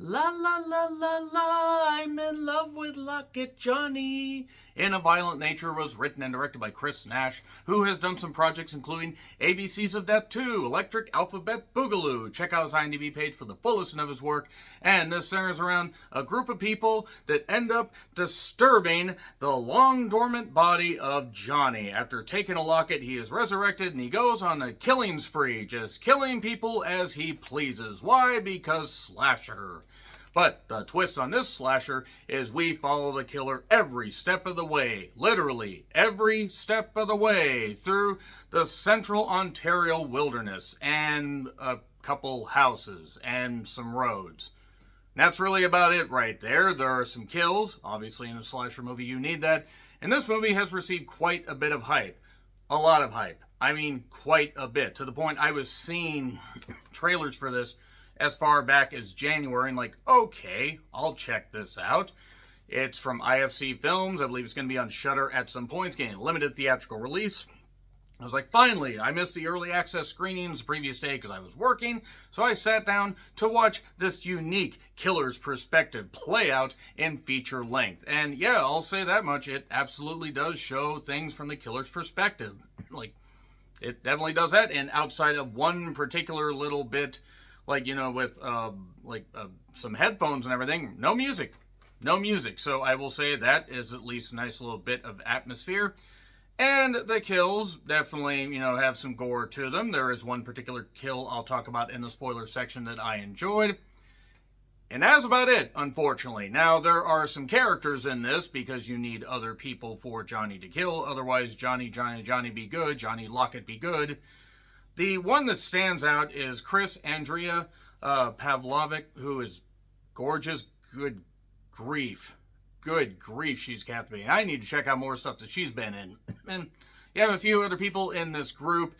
La la la la la, I'm in love with Locket Johnny. In a Violent Nature was written and directed by Chris Nash, who has done some projects including ABCs of Death 2, Electric Alphabet Boogaloo. Check out his IMDb page for the full list of his work. And this centers around a group of people that end up disturbing the long dormant body of Johnny. After taking a locket, he is resurrected and he goes on a killing spree, just killing people as he pleases. Why? Because slasher. But the twist on this slasher is we follow the killer every step of the way, literally every step of the way, through the central Ontario wilderness and a couple houses and some roads. And that's really about it right there. There are some kills. Obviously, in a slasher movie, you need that. And this movie has received quite a bit of hype. A lot of hype. I mean, quite a bit. To the point I was seeing trailers for this as far back as January and like, okay, I'll check this out. It's from IFC Films. I believe it's going to be on Shudder at some point. It's getting a limited theatrical release. I was like, finally, I missed the early access screenings the previous day because I was working. So I sat down to watch this unique killer's perspective play out in feature length. And yeah, I'll say that much. It absolutely does show things from the killer's perspective. Like, it definitely does that. And outside of one particular little bit, like, you know, with some headphones and everything, no music. No music. So I will say that is at least a nice little bit of atmosphere. And the kills definitely, you know, have some gore to them. There is one particular kill I'll talk about in the spoiler section that I enjoyed. And that's about it, unfortunately. Now, there are some characters in this because you need other people for Johnny to kill. Otherwise, Johnny be good. Johnny Locket be good. The one that stands out is Chris Andrea Pavlovic, who is gorgeous. Good grief. Good grief, she's captivating. I need to check out more stuff that she's been in. And you have a few other people in this group,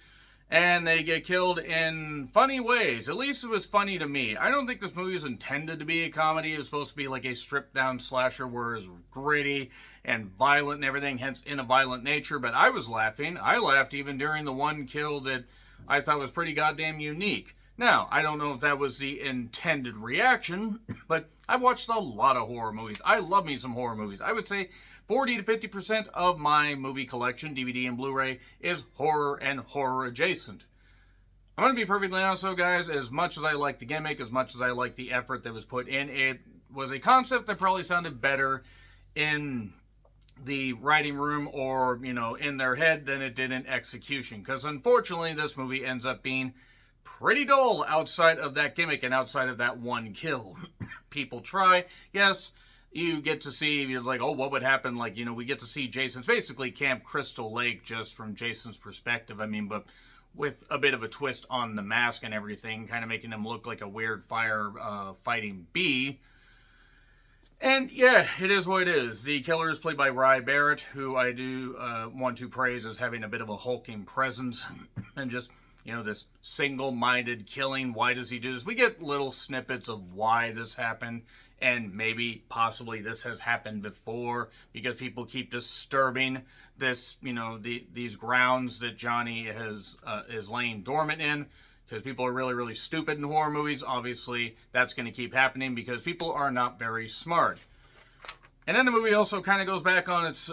and they get killed in funny ways. At least it was funny to me. I don't think this movie is intended to be a comedy. It's supposed to be like a stripped-down slasher where it's gritty and violent and everything, hence In a Violent Nature. But I was laughing. I laughed even during the one kill that I thought was pretty goddamn unique. Now, I don't know if that was the intended reaction, but I've watched a lot of horror movies. I love me some horror movies. I would say 40 to 50% of my movie collection, DVD and Blu-ray, is horror and horror adjacent. I'm going to be perfectly honest though, guys, as much as I like the gimmick, as much as I like the effort that was put in, it was a concept that probably sounded better in the writing room or, you know, in their head than it did in execution. Because unfortunately, this movie ends up being pretty dull outside of that gimmick and outside of that one kill. People try. Yes, you get to see, you're like, oh, what would happen? Like, you know, we get to see Jason's basically Camp Crystal Lake just from Jason's perspective. I mean, but with a bit of a twist on the mask and everything, kind of making him look like a weird fire fighting bee. And yeah, it is what it is. The killer is played by Rye Barrett, who I do want to praise as having a bit of a hulking presence and just, you know, this single-minded killing. Why does he do this? We get little snippets of why this happened, and maybe, possibly, this has happened before, because people keep disturbing this, you know, these grounds that Johnny is laying dormant in, because people are really, really stupid in horror movies. Obviously, that's going to keep happening, because people are not very smart. And then the movie also kind of goes back on its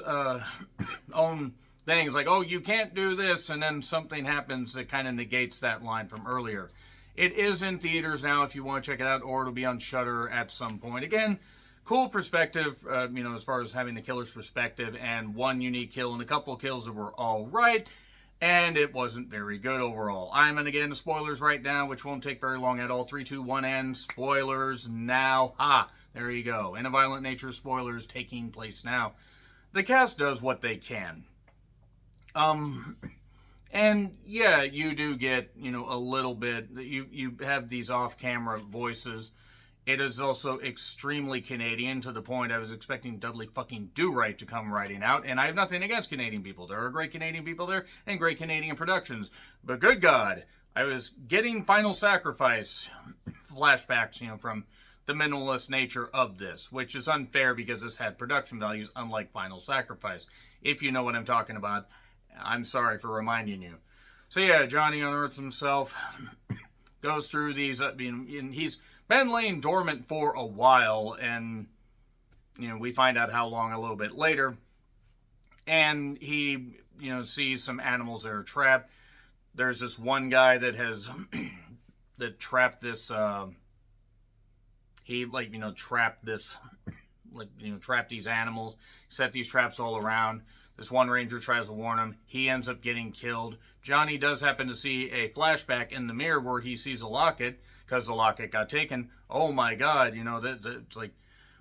own things like, oh, you can't do this, and then something happens that kind of negates that line from earlier. It is in theaters now if you want to check it out, or it'll be on Shudder at some point. Again, cool perspective, you know, as far as having the killer's perspective, and one unique kill and a couple of kills that were all right, and it wasn't very good overall. I'm going to get into spoilers right now, which won't take very long at all. 3, 2, 1, and spoilers now. Ha! There you go. In a Violent Nature spoilers taking place now. The cast does what they can. And yeah, you do get, you know, a little bit, you have these off-camera voices. It is also extremely Canadian, to the point I was expecting Dudley fucking Do-Right to come writing out, and I have nothing against Canadian people. There are great Canadian people there, and great Canadian productions. But good God, I was getting Final Sacrifice flashbacks, you know, from the minimalist nature of this, which is unfair because this had production values, unlike Final Sacrifice. If you know what I'm talking about, I'm sorry for reminding you. So yeah, Johnny unearths himself, goes through these. And he's been laying dormant for a while, and we find out how long a little bit later. And he, sees some animals that are trapped. There's this one guy that has that trapped this. He trapped this, trapped these animals, set these traps all around. This one ranger tries to warn him. He ends up getting killed. Johnny does happen to see a flashback in the mirror where he sees a locket because the locket got taken. Oh my God! It's like,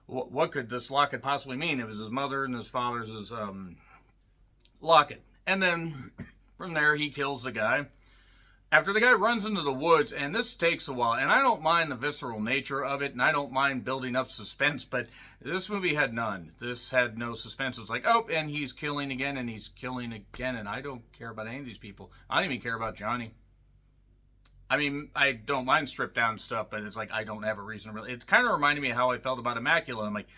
what could this locket possibly mean? It was his mother and his father's locket. And then from there he kills the guy. After the guy runs into the woods, and this takes a while, and I don't mind the visceral nature of it, and I don't mind building up suspense, but this movie had none. This had no suspense. It's like, oh, and he's killing again, and he's killing again, and I don't care about any of these people. I don't even care about Johnny. I mean, I don't mind stripped down stuff, but it's like, I don't have a reason to really. It's kind of reminding me of how I felt about Immaculate. I'm like,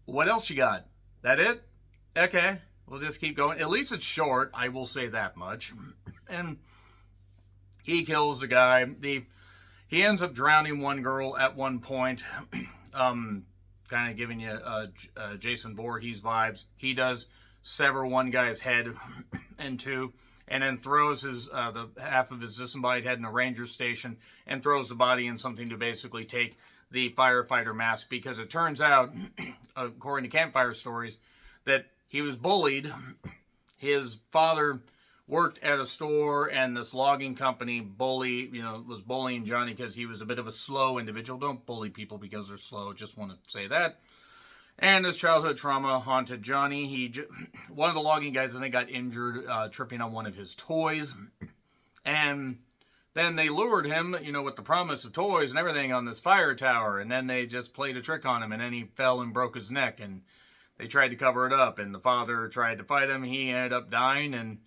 what else you got? That it? Okay, we'll just keep going. At least it's short, I will say that much. And he kills the guy. He ends up drowning one girl at one point, kind of giving you Jason Voorhees vibes. He does sever one guy's head in two, and then throws the half of his disembodied head in a ranger station and throws the body in something to basically take the firefighter mask, because it turns out, according to campfire stories, that he was bullied. His father worked at a store, and this logging company was bullying Johnny because he was a bit of a slow individual. Don't bully people because they're slow. Just want to say that. And his childhood trauma haunted Johnny. One of the logging guys, I think, got injured tripping on one of his toys. And then they lured him, with the promise of toys and everything on this fire tower. And then they just played a trick on him, and then he fell and broke his neck. And they tried to cover it up, and the father tried to fight him. He ended up dying, and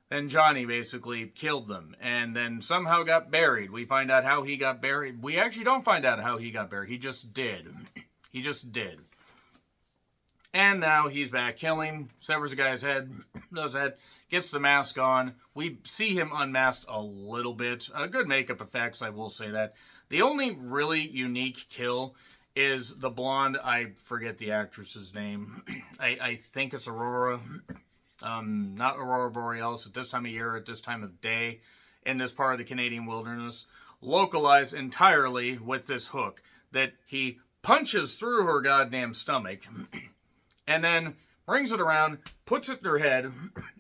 then Johnny basically killed them, and then somehow got buried. We find out how he got buried. We actually don't find out how he got buried. He just did. He just did. And now he's back killing, severs a guy's head, does that, gets the mask on. We see him unmasked a little bit. Good makeup effects, I will say that. The only really unique kill is the blonde, I forget the actress's name. I think it's Aurora. Not Aurora Borealis at this time of year, at this time of day, in this part of the Canadian wilderness, localized entirely with this hook that he punches through her goddamn stomach, and then brings it around, puts it in her head,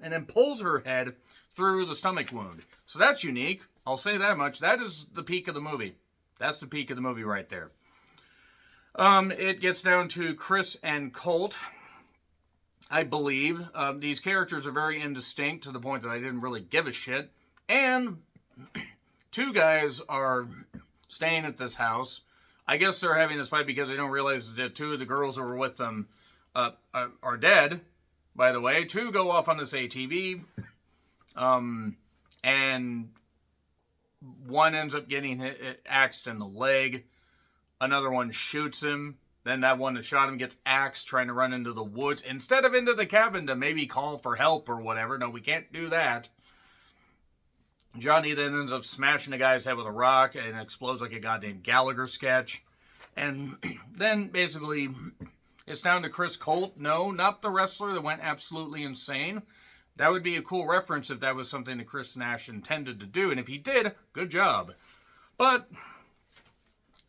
and then pulls her head through the stomach wound. So that's unique. I'll say that much. That is the peak of the movie. That's the peak of the movie right there. It gets down to Chris and Colt. I believe. These characters are very indistinct to the point that I didn't really give a shit. And two guys are staying at this house. I guess they're having this fight because they don't realize that two of the girls that were with them are dead, by the way. Two go off on this ATV. And one ends up getting axed in the leg. Another one shoots him. Then that one that shot him gets axed trying to run into the woods instead of into the cabin to maybe call for help or whatever. No, we can't do that. Johnny then ends up smashing the guy's head with a rock and it explodes like a goddamn Gallagher sketch. And then basically it's down to Chris Colt. No, not the wrestler that went absolutely insane. That would be a cool reference if that was something that Chris Nash intended to do. And if he did, good job. But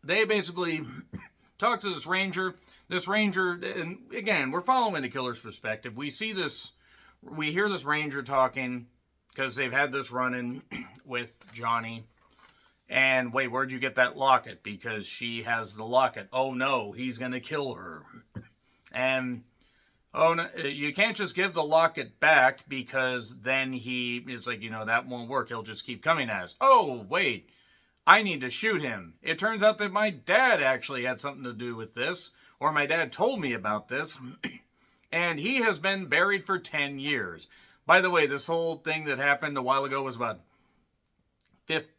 they basically talk to this ranger. This ranger, and again, we're following the killer's perspective. We hear this ranger talking because they've had this run-in with Johnny. And wait, where'd you get that locket? Because she has the locket. Oh no, he's going to kill her. And oh no, you can't just give the locket back because then it's like, that won't work. He'll just keep coming at us. Oh, wait. I need to shoot him. It turns out that my dad actually had something to do with this, or my dad told me about this, and he has been buried for 10 years. By the way, this whole thing that happened a while ago was about,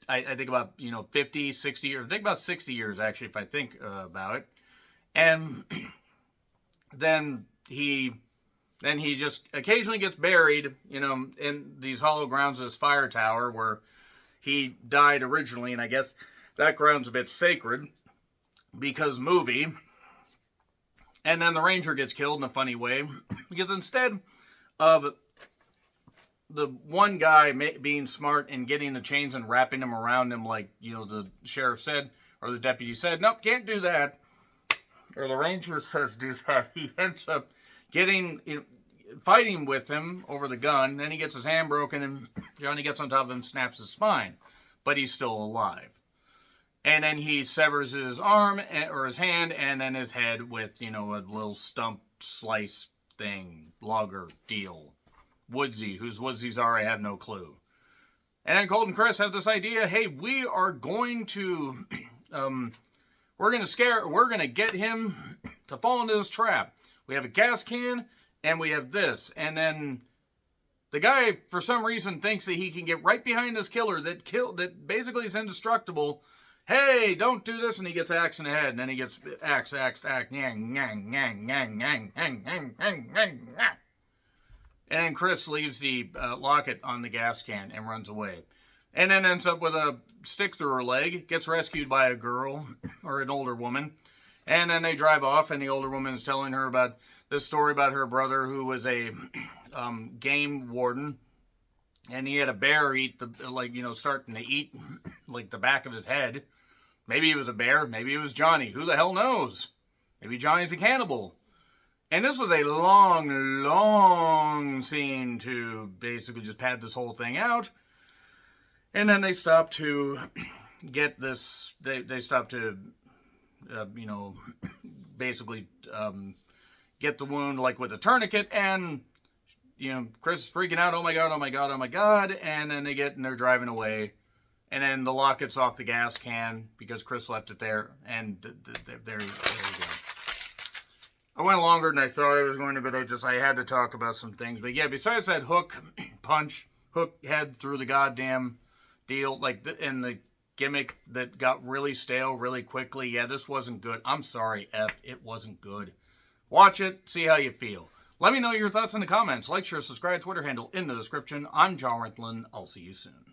I think about, 50, 60 years, I think about 60 years actually, if I think about it. And then he just occasionally gets buried, in these hollow grounds of this fire tower where he died originally, and I guess that ground's a bit sacred because movie. And then the Ranger gets killed in a funny way because instead of the one guy being smart and getting the chains and wrapping them around him like, the sheriff said, or the deputy said, nope, can't do that. Or the Ranger says do that. He ends up fighting with him over the gun. Then he gets his hand broken and Johnny gets on top of him and snaps his spine. But he's still alive. And then he severs his arm or his hand and then his head with, a little stump slice thing, logger deal. Woodsy, whose Woodsies are, I have no clue. And then Colt and Chris have this idea, hey, we are going to, we're going to get him to fall into this trap. We have a gas can and we have this. And then the guy, for some reason, thinks that he can get right behind this killer that basically is indestructible. Hey, don't do this, and he gets axed in the head, and then he gets axed, nyang, nyang, nyang, nyang, nyang, nyang, nyang, nyang, nyang. And then Chris leaves the locket on the gas can and runs away. And then ends up with a stick through her leg, gets rescued by a girl, or an older woman, and then they drive off, and the older woman is telling her about this story about her brother who was a game warden, and he had a bear eat starting to eat like the back of his head. Maybe it was a bear, maybe it was Johnny. Who the hell knows? Maybe Johnny's a cannibal. And this was a long, long scene to basically just pad this whole thing out. And then they stop to get this, they stop to, basically get the wound like with a tourniquet, and Chris is freaking out, oh my god, oh my god, oh my god, and then they're driving away, and then the locket's off the gas can because Chris left it there, and there you go. I went longer than I thought I was going to, but I had to talk about some things. But yeah, besides that hook head through the goddamn deal, and the gimmick that got really stale really quickly, yeah, this wasn't good. I'm sorry, it wasn't good. Watch it, see how you feel. Let me know your thoughts in the comments. Like, share, subscribe, Twitter handle in the description. I'm John Rentlin. I'll see you soon.